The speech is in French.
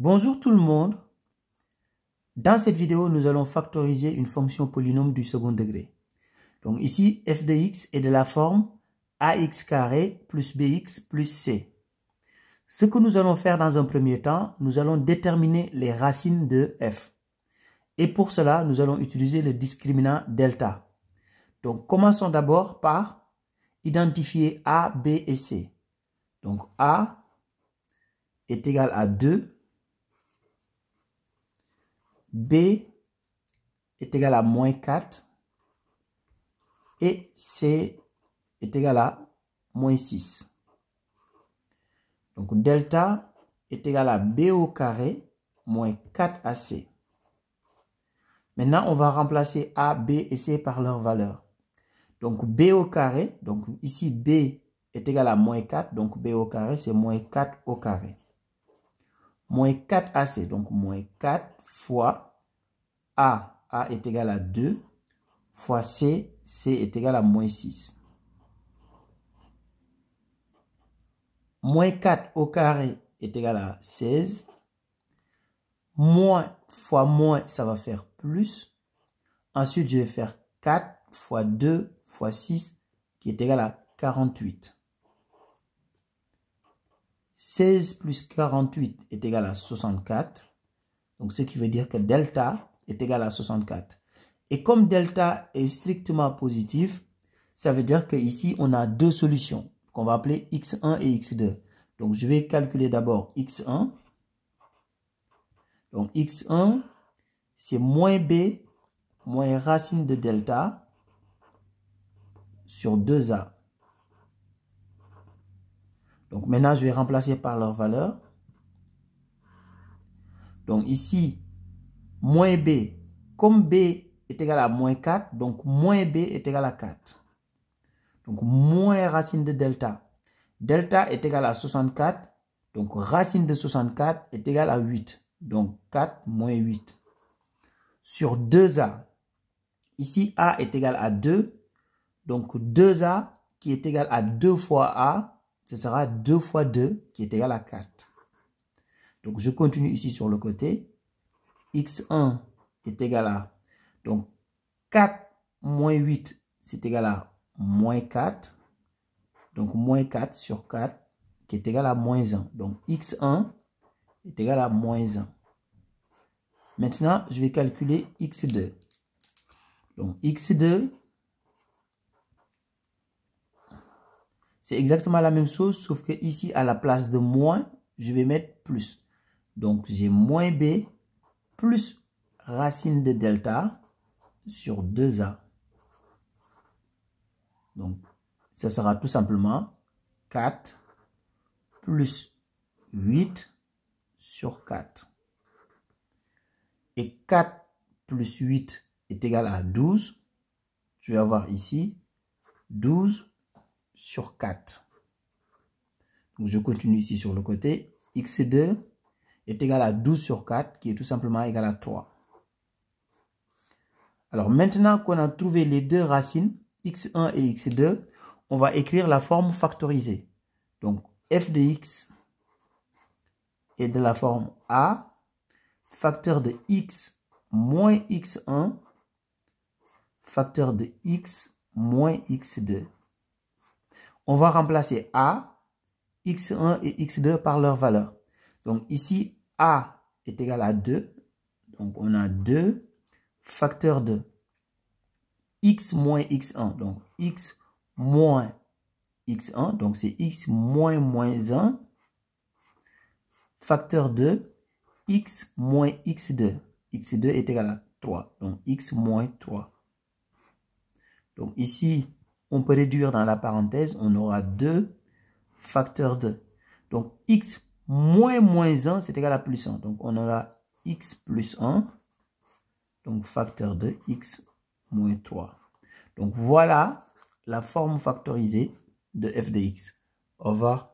Bonjour tout le monde. Dans cette vidéo, nous allons factoriser une fonction polynôme du second degré. Donc ici, f de x est de la forme ax carré plus bx plus c. Ce que nous allons faire dans un premier temps, nous allons déterminer les racines de f. Et pour cela, nous allons utiliser le discriminant delta. Donc commençons d'abord par identifier a, b et c. Donc a est égal à 2. B est égal à moins 4 et C est égal à moins 6. Donc delta est égal à B au carré moins 4AC. Maintenant, on va remplacer A, B et C par leur valeur. Donc B au carré, donc ici B est égal à moins 4, donc B au carré c'est moins 4 au carré. Moins 4AC, donc moins 4 fois A est égal à 2, fois C est égal à moins 6. Moins 4 au carré est égal à 16. Moins fois moins, ça va faire plus. Ensuite, je vais faire 4 fois 2 fois 6, qui est égal à 48. 16 plus 48 est égal à 64. Donc, ce qui veut dire que delta est égal à 64. Et comme delta est strictement positif, ça veut dire qu'ici, on a deux solutions qu'on va appeler x1 et x2. Donc, je vais calculer d'abord x1. Donc, x1, c'est moins b moins racine de delta sur 2a. Donc, maintenant, je vais remplacer par leur valeur. Donc, ici, moins b, comme b est égal à moins 4, donc moins b est égal à 4. Donc, moins racine de delta. Delta est égal à 64. Donc, racine de 64 est égal à 8. Donc, 4 moins 8. Sur 2a. Ici, a est égal à 2. Donc, 2a qui est égal à 2 fois a, ce sera 2 fois 2 qui est égal à 4. Donc, je continue ici sur le côté. x1 est égal à, donc, 4 moins 8, c'est égal à moins 4. Donc, moins 4 sur 4, qui est égal à moins 1. Donc, x1 est égal à moins 1. Maintenant, je vais calculer x2. Donc, x2, c'est exactement la même chose, sauf que ici, à la place de moins, je vais mettre plus. Donc, j'ai moins b plus racine de delta sur 2a. Donc, ça sera tout simplement 4 plus 8 sur 4. Et 4 plus 8 est égal à 12. Je vais avoir ici 12 sur 4. Donc, je continue ici sur le côté. x2 est égal à 12 sur 4, qui est tout simplement égal à 3. Alors, maintenant qu'on a trouvé les deux racines, x1 et x2, on va écrire la forme factorisée. Donc, f de x est de la forme a, facteur de x moins x1, facteur de x moins x2. On va remplacer a, x1 et x2 par leur valeur. Donc ici, a est égal à 2. Donc on a 2 facteur de x moins x1. Donc x moins x1. Donc c'est x moins moins 1. Facteur de x moins x2. x2 est égal à 3. Donc x moins 3. Donc ici, on peut réduire dans la parenthèse. On aura 2 facteur de. Donc x moins moins 1, c'est égal à plus 1. Donc on aura x plus 1. Donc facteur de x moins 3. Donc voilà la forme factorisée de f de x. Au revoir.